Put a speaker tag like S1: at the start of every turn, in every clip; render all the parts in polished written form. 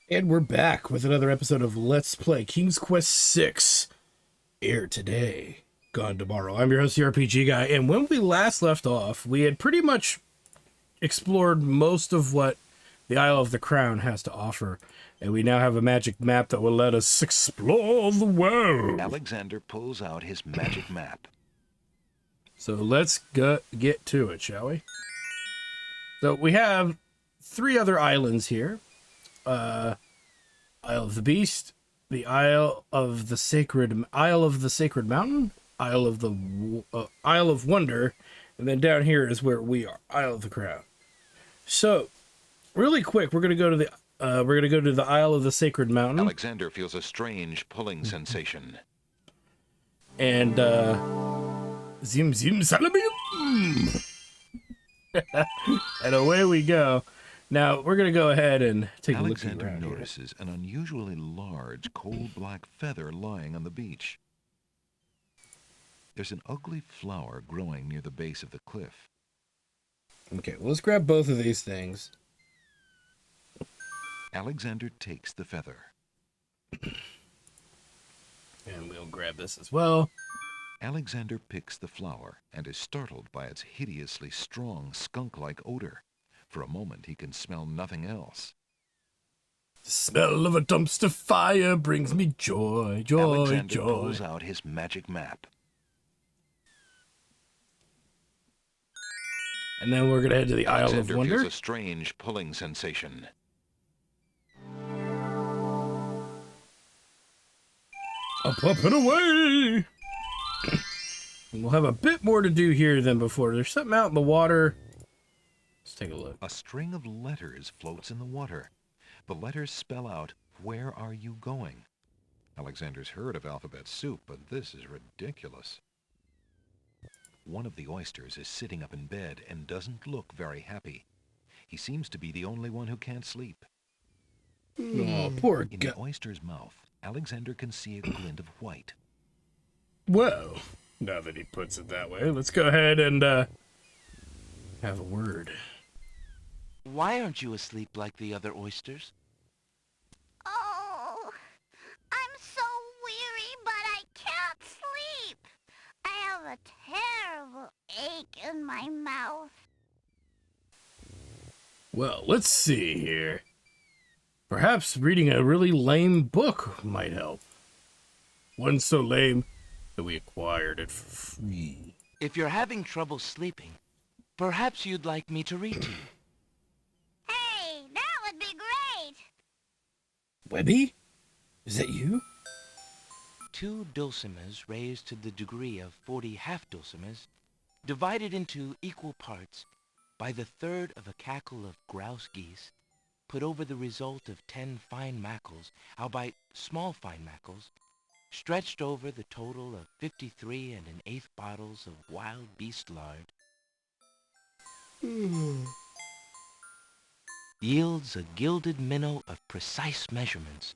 S1: And we're back with another episode of Let's Play King's Quest 6. Air today, gone tomorrow. I'm your host, the RPG Guy, and when we last left off, we had pretty much explored most of what the Isle of the Crown has to offer, and we now have a magic map that will let us explore the world.
S2: Alexander pulls out his magic map.
S1: So let's get to it, shall we? So we have 3 other islands here. Isle of the Beast, the Isle of the Sacred Mountain, Isle of Wonder, and then down here is where we are, Isle of the Crown. So, really quick, we're gonna go to the Isle of the Sacred Mountain.
S2: Alexander feels a strange pulling sensation.
S1: And zim zim salabim, and away we go. Now, we're going to go ahead and take a look around here.
S2: Alexander notices an unusually large, coal-black feather lying on the beach. There's an ugly flower growing near the base of the cliff.
S1: Okay, well, let's grab both of these things.
S2: Alexander takes the feather.
S1: And we'll grab this as well.
S2: Alexander picks the flower and is startled by its hideously strong, skunk-like odor. For a moment, he can smell nothing else.
S1: The smell of a dumpster fire brings me joy, joy,
S2: Alexander
S1: joy.
S2: pulls out his magic map.
S1: And then we're going to head to the Isle of
S2: Alexander
S1: Wonder.
S2: feels a strange pulling sensation.
S1: Up and away! And we'll have a bit more to do here than before. There's something out in the water. Let's take a look.
S2: A string of letters floats in the water. The letters spell out, "Where are you going?" Alexander's heard of alphabet soup, but this is ridiculous. One of the oysters is sitting up in bed and doesn't look very happy. He seems to be the only one who can't sleep.
S1: Oh, poor
S2: In
S1: guy.
S2: the oyster's mouth, Alexander can see a glint of white.
S1: Well, now that he puts it that way, let's go ahead and have a word.
S3: Why aren't you asleep like the other oysters?
S4: Oh, I'm so weary, but I can't sleep. I have a terrible ache in my mouth.
S1: Well, let's see here. Perhaps reading a really lame book might help. One so lame that we acquired it for free.
S3: If you're having trouble sleeping, perhaps you'd like me to read to you.
S4: Hey, that would be great.
S1: Webby? Is that you?
S3: 2 dulcimers raised to the degree of 40 half-dulcimers, divided into equal parts by the third of a cackle of grouse geese, put over the result of 10 fine mackles, albeit small fine mackles, stretched over the total of 53 1/8 bottles of wild beast lard, yields a gilded minnow of precise measurements,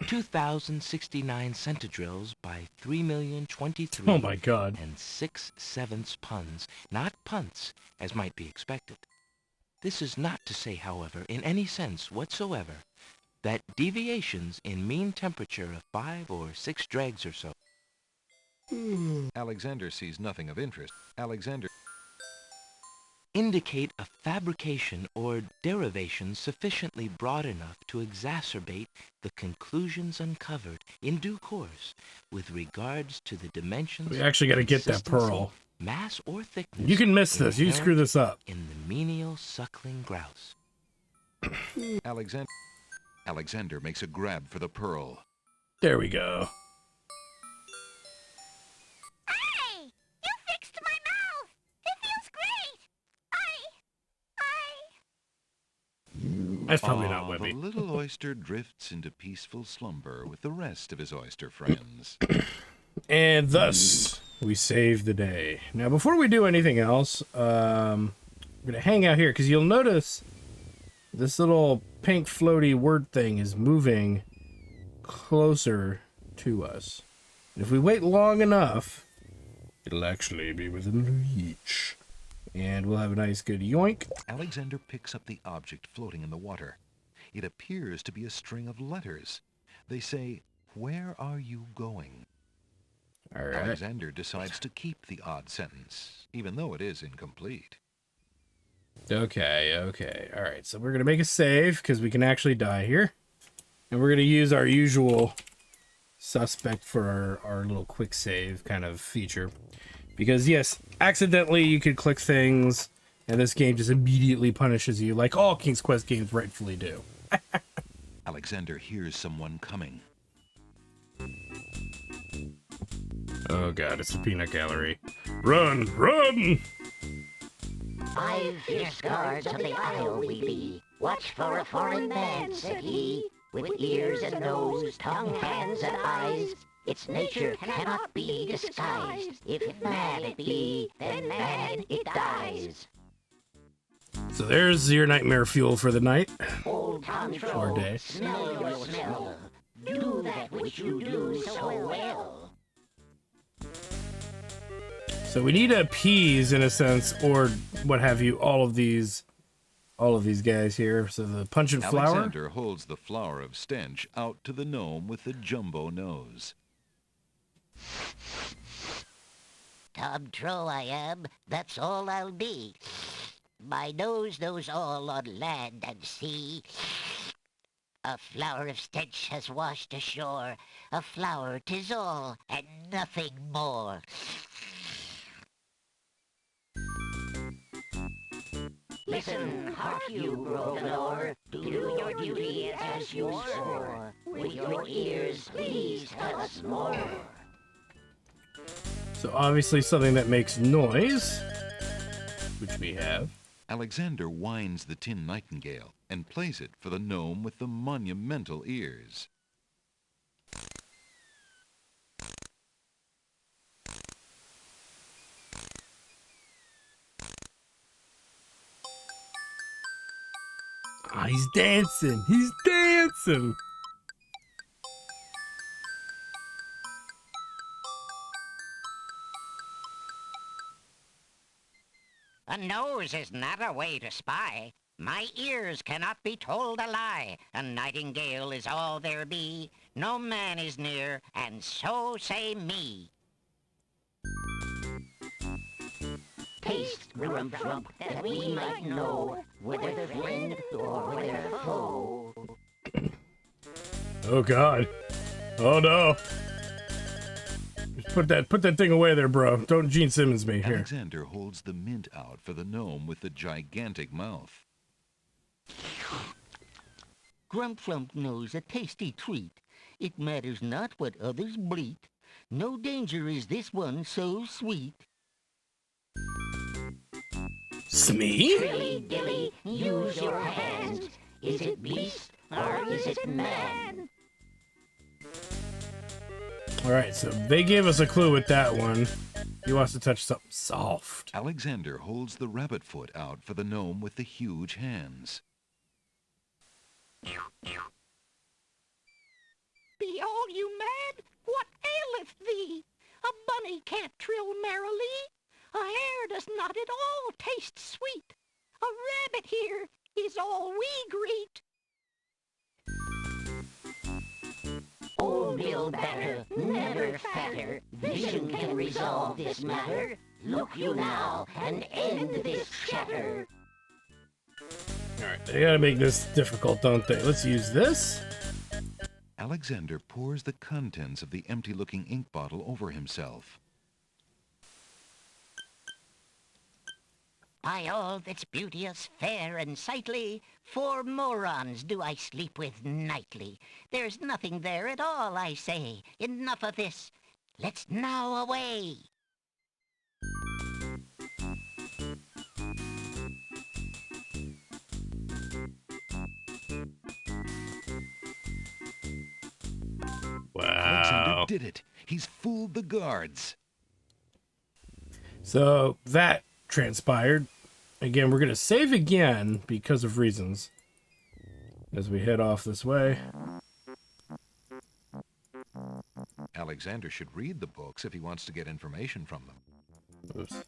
S3: 2,069 centidrills by 3,023
S1: Oh my god.
S3: and 6/7 puns, not punts, as might be expected. This is not to say, however, in any sense whatsoever, that deviations in mean temperature of 5 or 6 dregs or so
S2: Alexander sees nothing of interest. Alexander
S3: indicate a fabrication or derivation sufficiently broad enough to exacerbate the conclusions uncovered in due course with regards to the dimensions.
S1: We actually got to get that
S3: consistency,
S1: pearl.
S3: mass or thickness.
S1: You can miss this. You screw this up.
S3: In the menial suckling grouse.
S2: Alexander makes a grab for the pearl.
S1: There we go.
S4: Hey, you fixed my mouth. It feels great.
S1: That's probably not
S2: The
S1: Webby.
S2: little oyster drifts into peaceful slumber with the rest of his oyster friends.
S1: And thus, we save the day. Now, before we do anything else, I'm going to hang out here, because you'll notice this little pink floaty word thing is moving closer to us. And if we wait long enough, it'll actually be within reach. And we'll have a nice good yoink.
S2: Alexander picks up the object floating in the water. It appears to be a string of letters. They say, "Where are you going?"
S1: All right.
S2: Alexander decides to keep the odd sentence, even though it is incomplete.
S1: Okay. All right. So we're going to make a save because we can actually die here. And we're going to use our usual suspect for our little quick save kind of feature. Because, yes, accidentally you could click things, and this game just immediately punishes you, like all King's Quest games rightfully do.
S2: Alexander hears someone coming.
S1: Oh god, it's the peanut gallery. Run! Run!
S5: 5 fierce guards of the isle we be. Watch for a foreign man, said he, with ears and nose, tongue, hands, and eyes. Its nature cannot be disguised. If man it be, then man it dies.
S1: So there's your nightmare fuel for the night.
S5: Old control,
S1: Or day.
S5: smell your smell. Do that which you do so well.
S1: So we need to appease, in a sense, or what have you, all of these guys here. So the pungent flower.
S2: Alexander holds the flower of stench out to the gnome with the jumbo nose.
S5: Tom Trow I am, that's all I'll be. My nose knows all on land and sea. A flower of stench has washed ashore. A flower 'tis all, and nothing more. Listen, hark you, Grovenor, do your duty as you swore. With your ears, please tell us more.
S1: So obviously something that makes noise, which we have.
S2: Alexander winds the tin nightingale and plays it for the gnome with the monumental ears.
S1: Ah, he's dancing. He's dancing.
S5: A nose is not a way to spy. My ears cannot be told a lie. A nightingale is all there be. No man is near, and so say me. Taste, Grump, that we might know whether friend or whether foe.
S1: Oh god. Oh no. Just put that thing away there, bro. Don't Gene Simmons me here.
S2: Alexander holds the mint out for the gnome with the gigantic mouth.
S5: Grump knows a tasty treat. It matters not what others bleat. No danger is this one so sweet.
S1: Smee?
S5: Dilly dilly, use your hands. Is it beast or is it man?
S1: Alright, so they gave us a clue with that one. He wants to touch something soft.
S2: Alexander holds the rabbit foot out for the gnome with the huge hands.
S5: Be all you mad? What aileth thee? A bunny can't trill merrily. A hare does not at all taste sweet. A rabbit here is all we greet. Old Bill Batter, never fatter. Vision can resolve this matter. Look you now and end this chatter.
S1: Alright, they gotta make this difficult, don't they? Let's use this.
S2: Alexander pours the contents of the empty-looking ink bottle over himself.
S5: By all that's beauteous, fair, and sightly, 4 morons do I sleep with nightly. There's nothing there at all, I say. Enough of this. Let's now away.
S2: Alexander
S1: Wow.
S2: did it! He's fooled the guards!
S1: So that transpired. Again, we're gonna save again because of reasons. As we head off this way.
S2: Alexander should read the books if he wants to get information from them.
S1: Oops.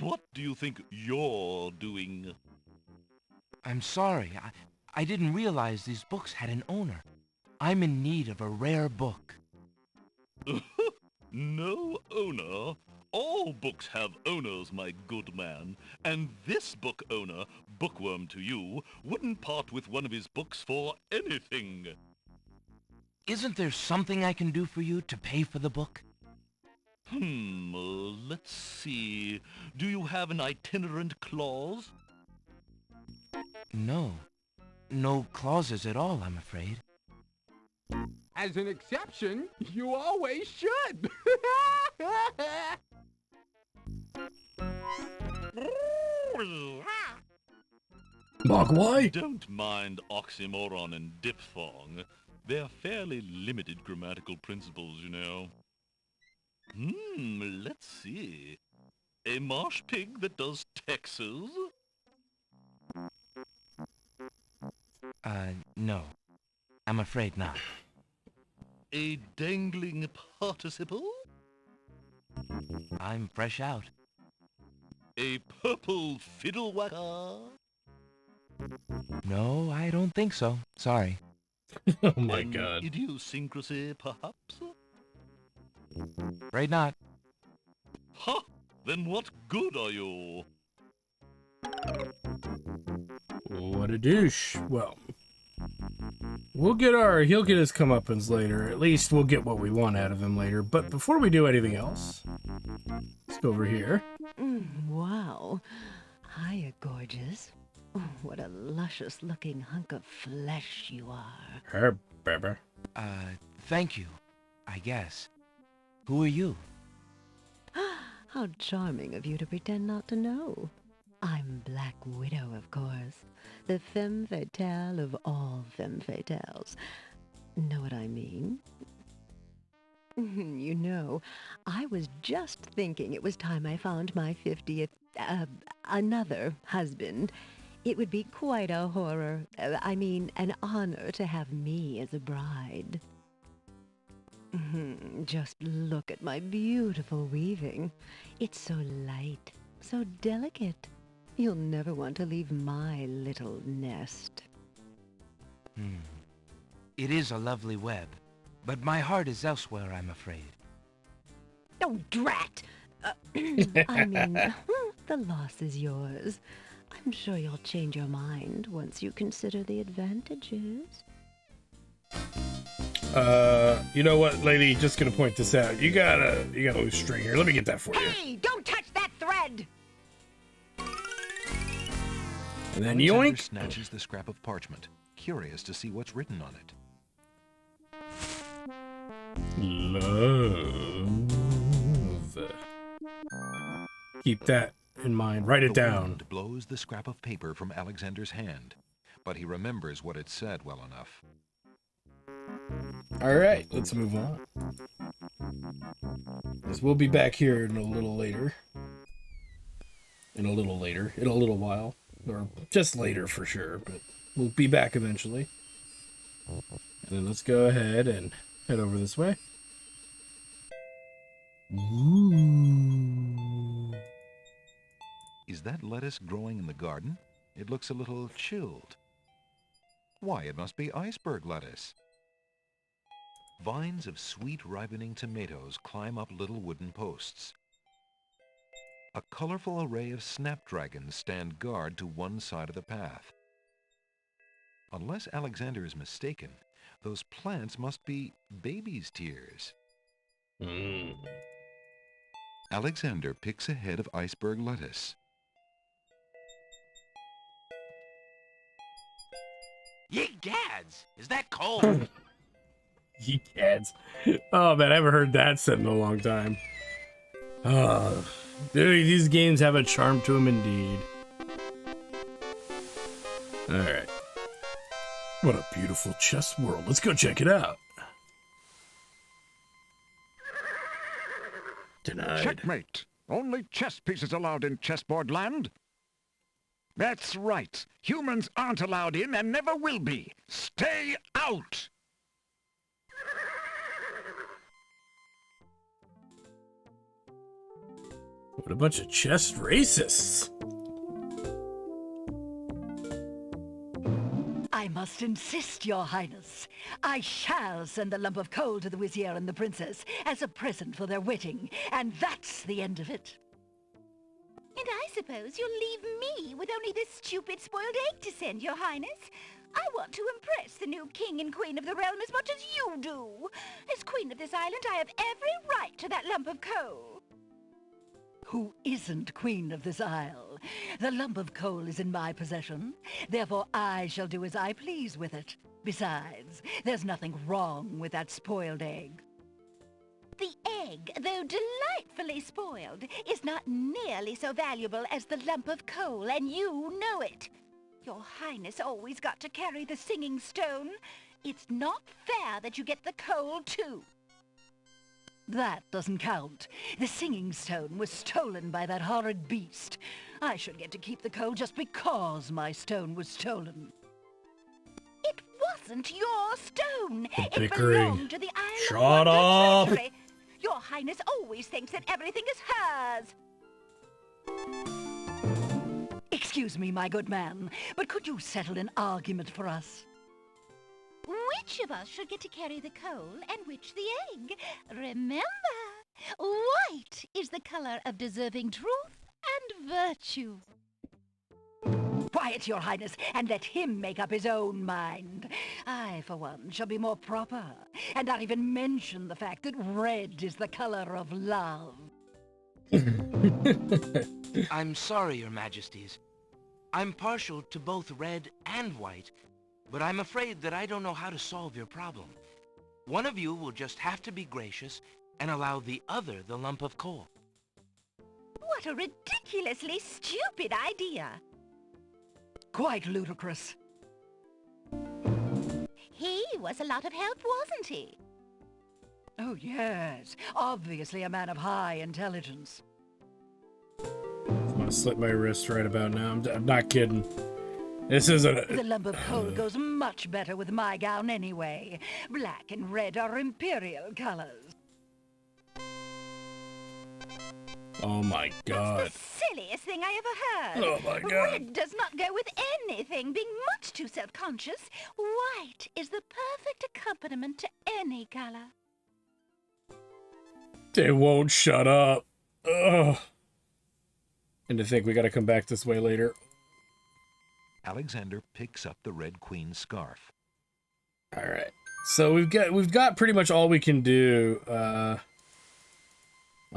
S6: What do you think you're doing?
S3: I'm sorry. I didn't realize these books had an owner. I'm in need of a rare book.
S6: No owner? All books have owners, my good man. And this book owner, bookworm to you, wouldn't part with one of his books for anything.
S3: Isn't there something I can do for you to pay for the book?
S6: Let's see. Do you have an itinerant clause?
S3: No. No clauses at all, I'm afraid.
S7: As an exception, you always should.
S1: Mogwai?
S6: Don't mind oxymoron and diphthong. They're fairly limited grammatical principles, you know. Let's see. A marsh pig that does Texas?
S3: No. I'm afraid not.
S6: A dangling participle?
S3: I'm fresh out.
S6: A purple fiddle-whacker?
S3: No, I don't think so. Sorry.
S1: Oh my
S6: An
S1: god.
S6: idiosyncrasy, perhaps?
S3: Afraid not.
S6: Ha! Then what good are you?
S1: What a douche. Well, he'll get his comeuppance later. At least we'll get what we want out of him later. But before we do anything else, let's go over here.
S8: Wow. Hiya, gorgeous. Oh, what a luscious-looking hunk of flesh you are.
S1: Her baby.
S3: Thank you, I guess. Who are you?
S8: How charming of you to pretend not to know. I'm Black Widow, of course. The femme fatale of all femme fatales. Know what I mean? You know, I was just thinking it was time I found my 50th, another husband. It would be quite a horror, an honor to have me as a bride. Just look at my beautiful weaving. It's so light, so delicate. You'll never want to leave my little nest.
S3: It is a lovely web, but my heart is elsewhere, I'm afraid.
S8: Oh, drat! The loss is yours. I'm sure you'll change your mind once you consider the advantages.
S1: You know what, lady? Just gonna point this out. You got a loose string here. Let me get that for you.
S8: Hey, don't touch that thread!
S1: And then
S2: Alexander
S1: yoink.
S2: snatches the scrap of parchment, curious to see what's written on it.
S1: Love. Keep that in mind. Write it
S2: The
S1: down.
S2: wind blows the scrap of paper from Alexander's hand, but he remembers what it said well enough.
S1: All right, let's move on. Because we'll be back here in a little later. In a little while. Or just later for sure, but we'll be back eventually. And then let's go ahead and head over this way. Ooh.
S2: Is that lettuce growing in the garden? It looks a little chilled. Why, it must be iceberg lettuce. Vines of sweet ripening tomatoes climb up little wooden posts. A colorful array of snapdragons stand guard to one side of the path. Unless Alexander is mistaken, those plants must be baby's tears. Alexander picks a head of iceberg lettuce.
S3: Ye gads! Is that cold?
S1: Ye cats. Oh man, I haven't heard that said in a long time. Oh, dude, these games have a charm to them indeed. Alright. What a beautiful chess world. Let's go check it out. Denied.
S9: Checkmate! Only chess pieces allowed in chessboard land. That's right. Humans aren't allowed in and never will be. Stay out!
S1: What a bunch of chest racists.
S10: I must insist, Your Highness. I shall send the lump of coal to the Vizier and the Princess as a present for their wedding, and that's the end of it.
S4: And I suppose you'll leave me with only this stupid spoiled egg to send, Your Highness. I want to impress the new king and queen of the realm as much as you do. As queen of this island, I have every right to that lump of coal.
S10: Who isn't queen of this isle? The lump of coal is in my possession. Therefore, I shall do as I please with it. Besides, there's nothing wrong with that spoiled egg.
S4: The egg, though delightfully spoiled, is not nearly so valuable as the lump of coal, and you know it. Your Highness always got to carry the singing stone. It's not fair that you get the coal, too.
S10: That doesn't count. The singing stone was stolen by that horrid beast. I should get to keep the coal just because my stone was stolen.
S4: It wasn't your stone.
S1: The
S4: It
S1: bickering.
S4: belonged to the Isle
S1: Shut
S4: of Wonder
S1: up.
S4: Treasury. Your Highness always thinks that everything is hers.
S10: Excuse me, my good man, but could you settle an argument for us?
S4: Which of us should get to carry the coal and which the egg? Remember, white is the color of deserving truth and virtue.
S10: Quiet, Your Highness, and let him make up his own mind. I, for one, shall be more proper, and not even mention the fact that red is the color of love.
S3: I'm sorry, Your Majesties. I'm partial to both red and white, but I'm afraid that I don't know how to solve your problem. One of you will just have to be gracious and allow the other the lump of coal.
S4: What a ridiculously stupid idea.
S10: Quite ludicrous.
S4: He was a lot of help, wasn't he?
S10: Oh, yes. Obviously a man of high intelligence.
S1: I'm gonna slip my wrist right about now. I'm not kidding. This isn't
S10: The lump of coal goes much better with my gown anyway. Black and red are imperial colors.
S1: Oh my god.
S4: That's the silliest thing I ever heard.
S1: Oh my god.
S4: Red does not go with anything, being much too self-conscious. White is the perfect accompaniment to any color.
S1: They won't shut up. Ugh. And to think we gotta come back this way later.
S2: Alexander picks up the Red Queen's scarf.
S1: All right. So we've got pretty much all we can do on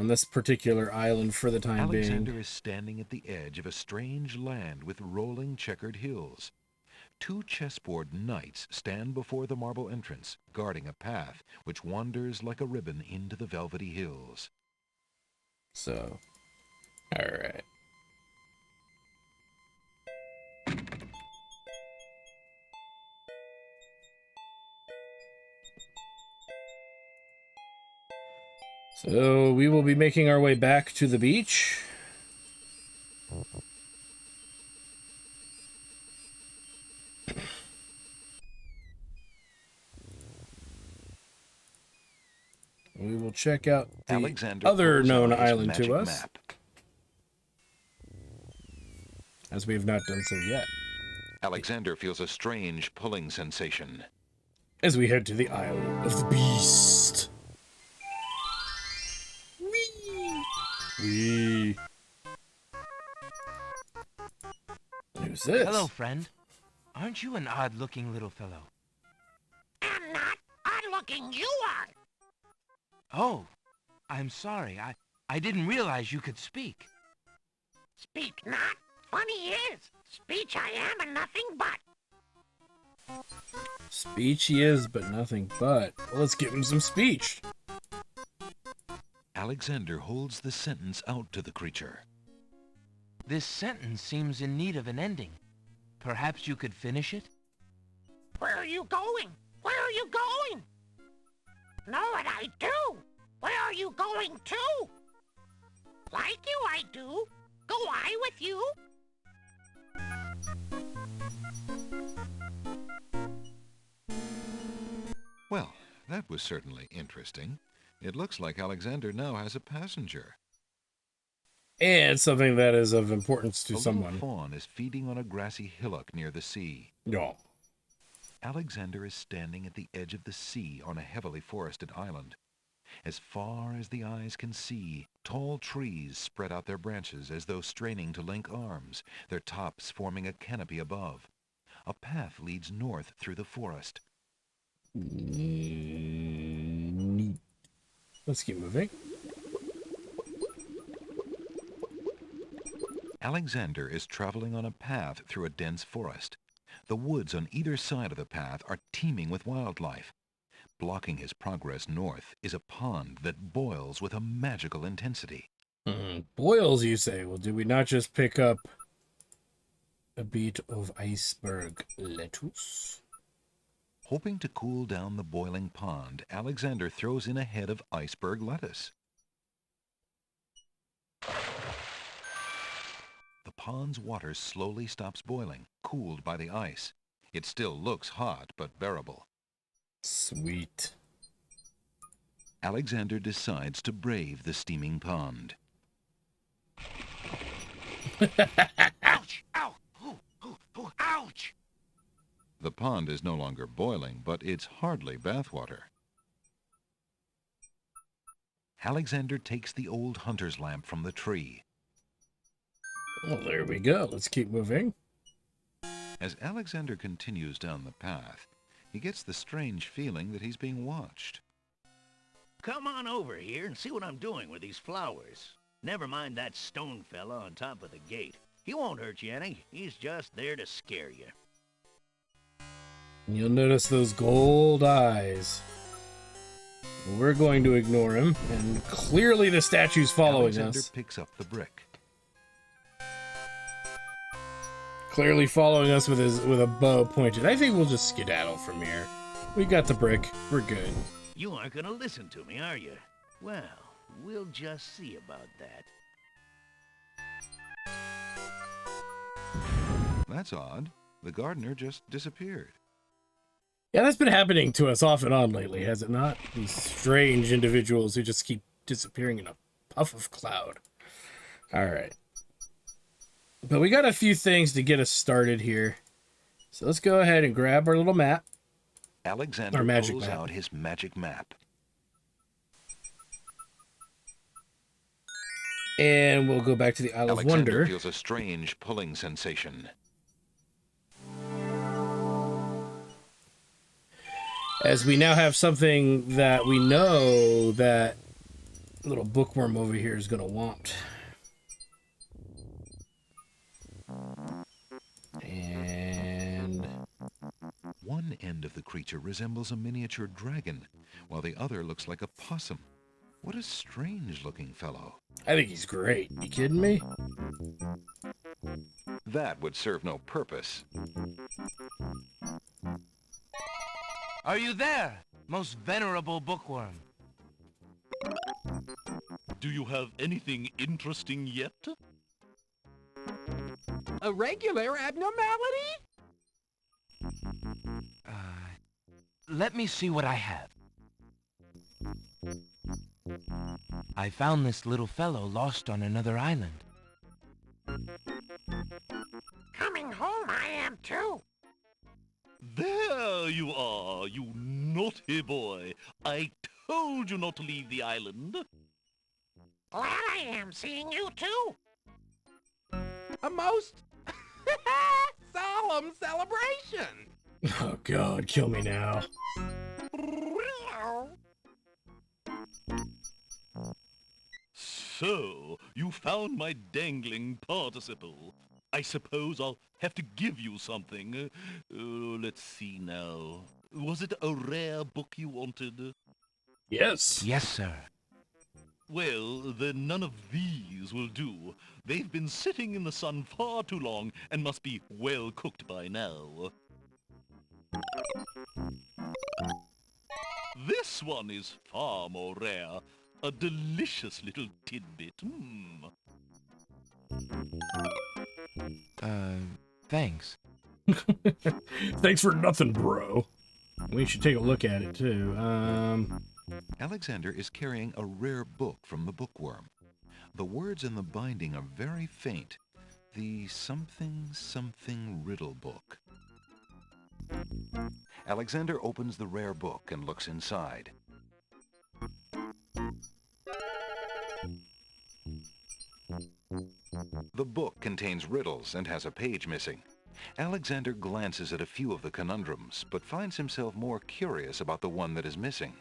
S1: this particular island for the time
S2: Alexander
S1: being.
S2: is standing at the edge of a strange land with rolling checkered hills. Two chessboard knights stand before the marble entrance, guarding a path which wanders like a ribbon into the velvety hills.
S1: So, all right. So we will be making our way back to the beach. We will check out the
S2: Alexander
S1: other
S2: pulls
S1: known
S2: out his
S1: island to
S2: magic
S1: us,
S2: map.
S1: as we have not done so yet,
S2: Alexander feels a strange pulling sensation.
S1: as we head to the Isle of the Beast. Whee! Who's this?
S3: Hello, friend. Aren't you an odd-looking little fellow?
S5: I'm not odd-looking, you are.
S3: Oh, I'm sorry. I didn't realize you could speak.
S5: Speak not. Funny is, speech I am and nothing but.
S1: Speech he is, but nothing but. Well, let's give him some speech.
S2: Alexander holds the sentence out to the creature.
S3: This sentence seems in need of an ending. Perhaps you could finish it?
S5: Where are you going? Where are you going? Know what I do? Where are you going to? Like you I do. Go I with you?
S2: Well, that was certainly interesting. It looks like Alexander now has a passenger.
S1: And something that is of importance to
S2: A
S1: someone.
S2: little fawn is feeding on a grassy hillock near the sea.
S1: Yeah.
S2: Alexander is standing at the edge of the sea on a heavily forested island. As far as the eyes can see, tall trees spread out their branches as though straining to link arms, their tops forming a canopy above. A path leads north through the forest.
S1: Neat. Let's keep moving.
S2: Alexander is traveling on a path through a dense forest. The woods on either side of the path are teeming with wildlife. Blocking his progress north is a pond that boils with a magical intensity.
S1: Boils, you say? Well, did we not just pick up a bit of iceberg lettuce?
S2: Hoping to cool down the boiling pond, Alexander throws in a head of iceberg lettuce. The pond's water slowly stops boiling, cooled by the ice. It still looks hot, but bearable.
S1: Sweet.
S2: Alexander decides to brave the steaming pond.
S3: Ouch! Ow! Ooh, ooh, ooh, ouch!
S2: The pond is no longer boiling, but it's hardly bathwater. Alexander takes the old hunter's lamp from the tree.
S1: Well, there we go. Let's keep moving.
S2: As Alexander continues down the path, he gets the strange feeling that he's being watched.
S11: Come on over here and see what I'm doing with these flowers. Never mind that stone fella on top of the gate. He won't hurt you any. He's just there to scare you.
S1: You'll notice those gold eyes. We're going to ignore him, and clearly the statue's following
S2: Alexander
S1: us.
S2: picks up the brick.
S1: Clearly following us with a bow pointed. I think we'll just skedaddle from here. We got the brick. We're good.
S11: You aren't gonna listen to me, are you? Well, we'll just see about that.
S2: That's odd. The gardener just disappeared.
S1: Yeah, that's been happening to us off and on lately, has it not? These strange individuals who just keep disappearing in a puff of cloud. All right. But we got a few things to get us started here. So let's go ahead and grab our little map.
S2: Alexander pulls out his magic map.
S1: And we'll go back to the Isle of
S2: Alexander
S1: Wonder.
S2: feels a strange pulling sensation.
S1: As we now have something that we know that little bookworm over here is going to want. And
S2: one end of the creature resembles a miniature dragon, while the other looks like a possum. What a strange-looking fellow.
S1: I think he's great. You kidding me?
S2: That would serve no purpose.
S3: Are you there, most venerable bookworm?
S6: Do you have anything interesting yet?
S7: A regular abnormality?
S3: Let me see what I have. I found this little fellow lost on another island.
S5: Coming home I am too.
S6: There you are, you naughty boy. I told you not to leave the island.
S5: Glad I am seeing you too.
S7: A most solemn celebration.
S1: Oh God, kill me now.
S6: So, you found my dangling participle. I suppose I'll have to give you something. Let's see now. Was it a rare book you wanted?
S1: Yes.
S3: Yes, sir.
S6: Well, then none of these will do. They've been sitting in the sun far too long and must be well cooked by now. This one is far more rare. A delicious little tidbit.
S3: Thanks.
S1: Thanks for nothing, bro. We should take a look at it, too.
S2: Alexander is carrying a rare book from the bookworm. The words in the binding are very faint. The something something riddle book. Alexander opens the rare book and looks inside. The book contains riddles and has a page missing. Alexander glances at a few of the conundrums, but finds himself more curious about the one that is missing.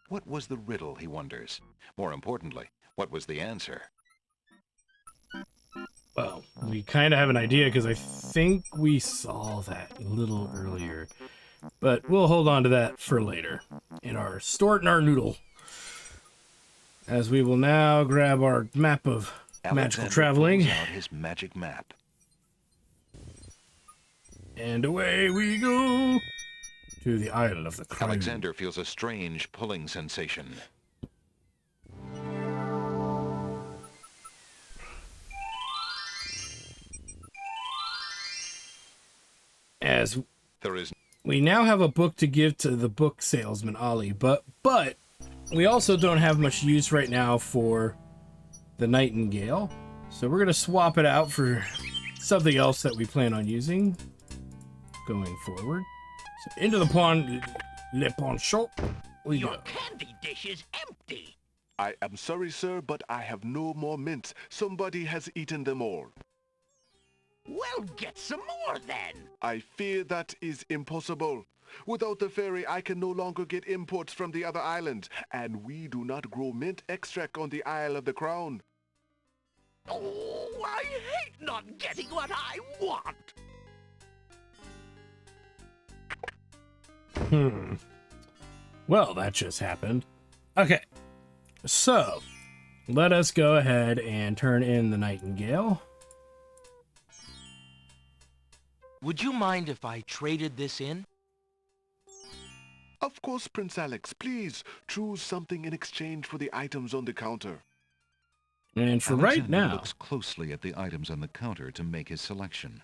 S2: What was the riddle, he wonders? More importantly, what was the answer?
S1: Well, we kind of have an idea because I think we saw that a little earlier. But we'll hold on to that for later in our Store It in Our Noodle. As we will now grab our map of magical traveling.
S2: Pulls out his magic map.
S1: And away we go to the Isle of the Crown.
S2: Alexander feels a strange pulling sensation.
S1: As
S2: There is
S1: we now have a book to give to the book salesman, Ollie, but we also don't have much use right now for the Nightingale. So we're going to swap it out for something else that we plan on using going forward. So into the pond, le ponchot, we
S11: Your
S1: go.
S11: candy dish is empty.
S12: I am sorry, sir, but I have no more mints. Somebody has eaten them all.
S11: Well, get some more then.
S12: I fear that is impossible. Without the ferry, I can no longer get imports from the other islands, and we do not grow mint extract on the Isle of the Crown.
S11: Oh, I hate not getting what I want.
S1: Well, that just happened. Okay, so let us go ahead and turn in the Nightingale.
S3: Would you mind if I traded this in?
S12: Of course, Prince Alex. Please choose something in exchange for the items on the counter.
S1: And for
S2: Alexander
S1: right now,
S2: looks closely at the items on the counter to make his selection.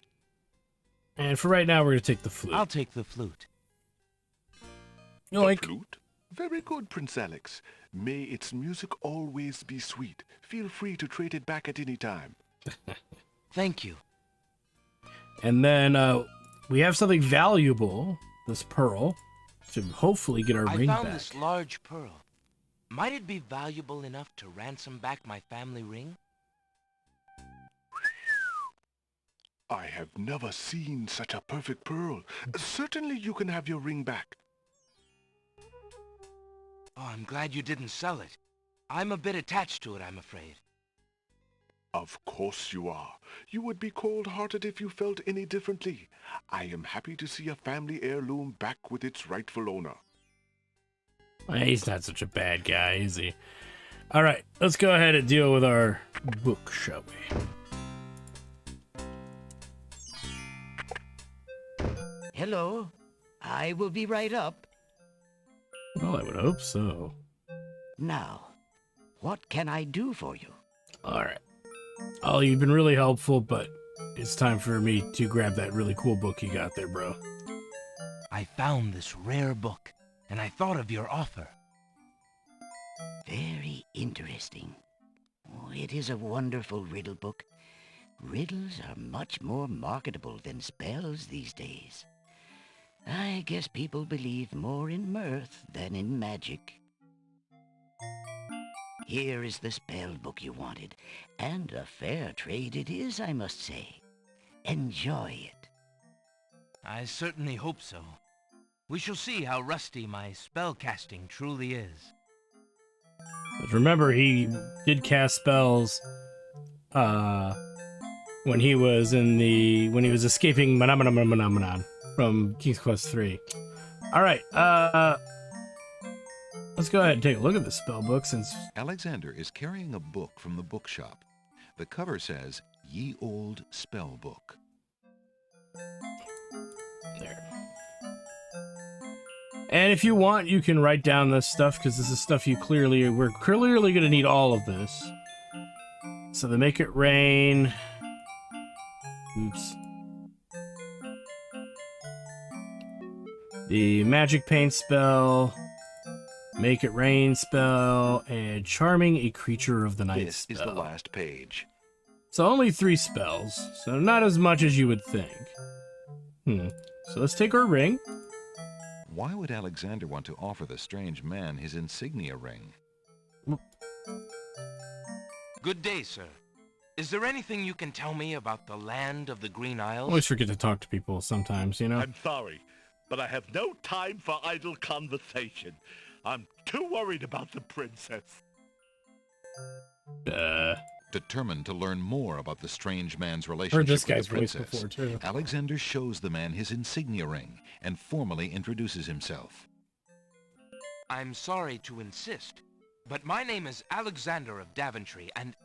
S1: we're going to take the flute.
S3: I'll take the flute.
S1: Yoink.
S12: Flute? Very good, Prince Alex. May its music always be sweet. Feel free to trade it back at any time.
S3: Thank you.
S1: And then we have something valuable, this pearl, to hopefully get our
S3: I
S1: ring
S3: found
S1: back.
S3: this large pearl. Might it be valuable enough to ransom back my family ring?
S12: I have never seen such a perfect pearl. Certainly you can have your ring back.
S3: Oh, I'm glad you didn't sell it. I'm a bit attached to it, I'm afraid.
S12: Of course you are. You would be cold-hearted if you felt any differently. I am happy to see a family heirloom back with its rightful owner.
S1: He's not such a bad guy, is he? All right, let's go ahead and deal with our book, shall we?
S13: Hello. I will be right up.
S1: Well, I would hope so.
S13: Now, what can I do for you?
S1: All right. Ollie, you've been really helpful, but it's time for me to grab that really cool book you got there, bro.
S3: I found this rare book, and I thought of your offer.
S13: Very interesting. Oh, it is a wonderful riddle book. Riddles are much more marketable than spells these days. I guess people believe more in mirth than in magic. Here is the spell book you wanted, and a fair trade it is, I must say. Enjoy it.
S3: I certainly hope so. We shall see how rusty my spellcasting truly is.
S1: But remember, he did cast spells when he was escaping Manamanaman from King's Quest 3. All right, let's go ahead and take a look at the spell book since
S2: Alexander is carrying a book from the bookshop. The cover says, Ye Old Spell Book.
S1: there. And if you want, you can write down this stuff because this is stuff we're clearly going to need all of this. So the Make It Rain. Oops. The Magic Paint spell. Make it rain spell, and charming a creature of the night
S2: This
S1: spell.
S2: is the last page.
S1: So only 3 spells, so not as much as you would think. So let's take our ring.
S2: Why would Alexander want to offer the strange man his insignia ring?
S3: Good day, sir. Is there anything you can tell me about the land of the Green Isles?
S1: Always forget to talk to people sometimes, you know?
S6: I'm sorry, but I have no time for idle conversation. I'm too worried about the princess.
S2: Determined to learn more about the strange man's relationship
S1: Heard this
S2: with
S1: guy's
S2: the
S1: voice
S2: princess,
S1: before, too.
S2: Alexander shows the man his insignia ring and formally introduces himself.
S3: I'm sorry to insist, but my name is Alexander of Daventry, and...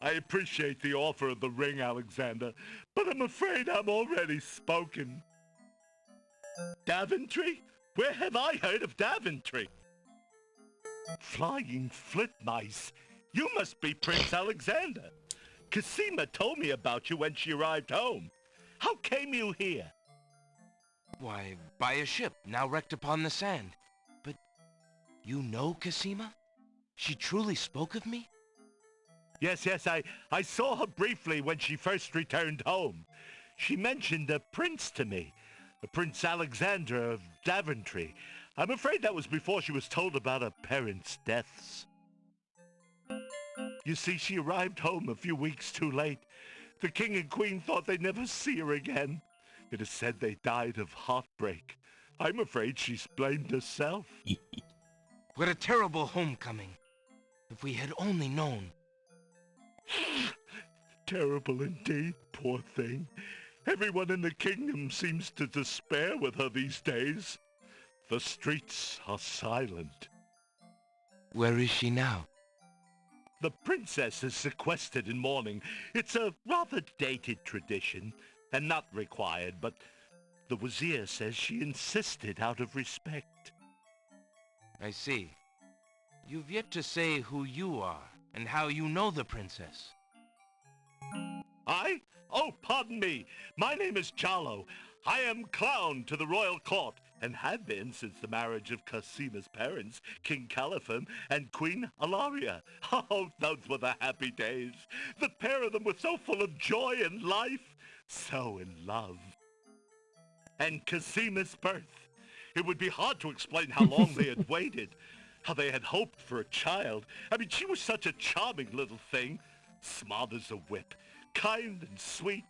S6: I appreciate the offer of the ring, Alexander, but I'm afraid I'm already spoken. Daventry? Where have I heard of Daventry? Flying flit mice. You must be Prince Alexander. Cosima told me about you when she arrived home. How came you here?
S3: Why, by a ship now wrecked upon the sand. But you know Cosima? She truly spoke of me?
S6: Yes, I saw her briefly when she first returned home. She mentioned a prince to me, Prince Alexander of Daventry. I'm afraid that was before she was told about her parents' deaths. You see, she arrived home a few weeks too late. The king and queen thought they'd never see her again. It is said they died of heartbreak. I'm afraid she's blamed herself.
S3: What a terrible homecoming. If we had only known.
S6: Terrible indeed, poor thing. Everyone in the kingdom seems to despair with her these days. The streets are silent.
S3: Where is she now?
S6: The princess is sequestered in mourning. It's a rather dated tradition, and not required, but the Wazir says she insisted out of respect.
S3: I see. You've yet to say who you are, and how you know the princess.
S6: I? Oh, pardon me. My name is Charlo. I am clown to the royal court, and have been since the marriage of Cosima's parents, King Caliphim and Queen Alaria. Oh, those were the happy days. The pair of them were so full of joy and life, so in love. And Cosima's birth. It would be hard to explain how long they had waited, how they had hoped for a child. I mean, she was such a charming little thing, smart as a whip, kind and sweet.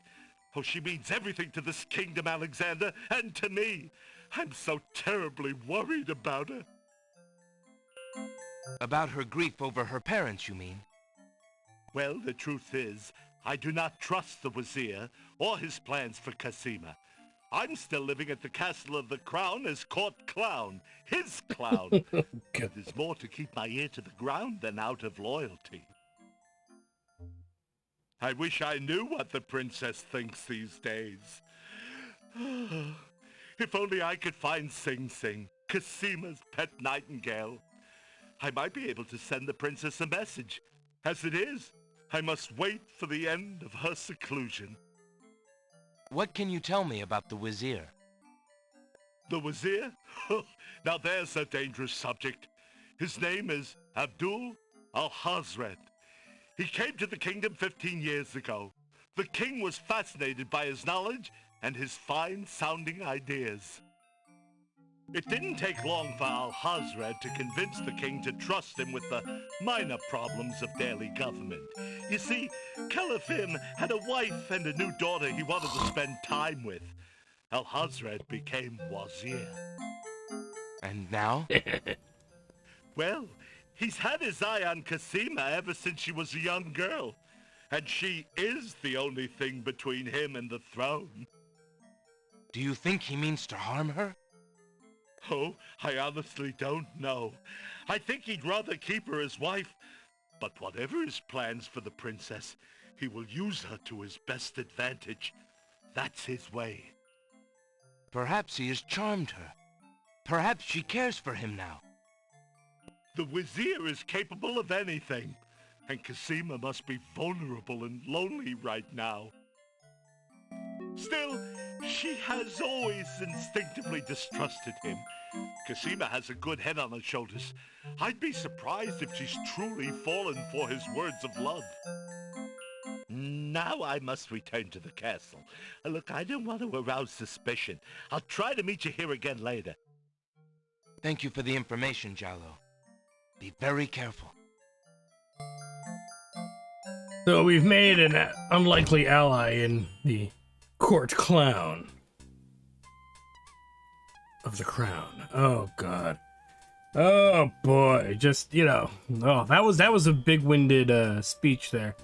S6: Oh, she means everything to this kingdom, Alexander, and to me. I'm so terribly worried about her.
S3: About her grief over her parents, you mean?
S6: Well, the truth is, I do not trust the Wazir or his plans for Cosima. I'm still living at the Castle of the Crown as court clown, his clown. It is more to keep my ear to the ground than out of loyalty. I wish I knew what the princess thinks these days. If only I could find Sing Sing, Cosima's pet nightingale. I might be able to send the princess a message. As it is, I must wait for the end of her seclusion.
S3: What can you tell me about the Wazir?
S6: The Wazir? Now there's a dangerous subject. His name is Abdul al-Hazred. He came to the kingdom 15 years ago. The king was fascinated by his knowledge and his fine-sounding ideas. It didn't take long for al-Hazred to convince the king to trust him with the minor problems of daily government. You see, Caliphim had a wife and a new daughter he wanted to spend time with. Al-Hazred became Wazir.
S3: And now?
S6: Well, he's had his eye on Cosima ever since she was a young girl. And she is the only thing between him and the throne.
S3: Do you think he means to harm her?
S6: Oh, I honestly don't know. I think he'd rather keep her as wife. But whatever his plans for the princess, he will use her to his best advantage. That's his way.
S3: Perhaps he has charmed her. Perhaps she cares for him now.
S6: The Wazir is capable of anything. And Cosima must be vulnerable and lonely right now. Still, she has always instinctively distrusted him. Cassima has a good head on her shoulders. I'd be surprised if she's truly fallen for his words of love. Now I must return to the castle. Look, I don't want to arouse suspicion. I'll try to meet you here again later.
S3: Thank you for the information, Jalo. Be very careful.
S1: So we've made an unlikely ally in the court clown of the crown. Oh God. Oh boy. Just, you know. Oh, that was a big-winded speech there.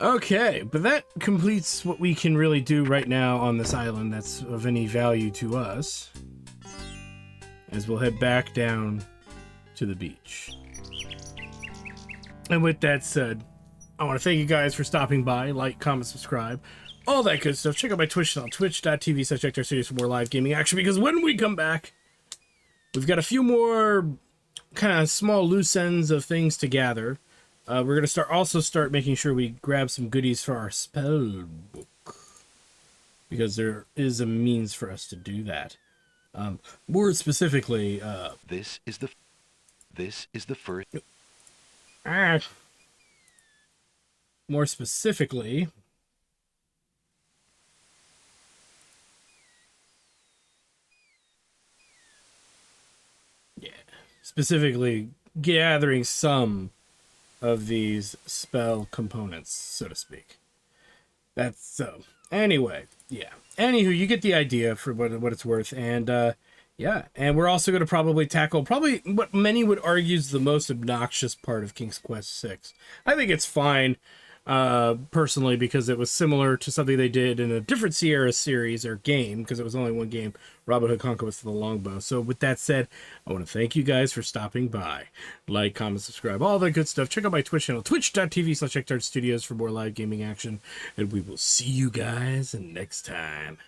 S1: Okay, but that completes what we can really do right now on this island that's of any value to us. As we'll head back down to the beach. And with that said, I want to thank you guys for stopping by. Like, comment, subscribe. All that good stuff. Check out my Twitch channel, twitch.tv/JectorStudios for more live gaming action. Because when we come back, we've got a few more kind of small loose ends of things to gather. We're going to also start making sure we grab some goodies for our spell book. Because there is a means for us to do that. More specifically,
S2: This is the first.
S1: More specifically, specifically gathering some of these spell components, so to speak. That's so. Anyway, yeah. Anywho, you get the idea for what it's worth, and yeah. And we're also going to probably tackle what many would argue is the most obnoxious part of King's Quest VI. I think it's fine, personally, because it was similar to something they did in a different Sierra series or game, because it was only one game, Robin Hood Conquest of the Longbow. So with that said, I want to thank you guys for stopping by. Like, comment, subscribe, all that good stuff. Check out my Twitch channel, twitch.tv/JectorStudios for more live gaming action. And we will see you guys next time.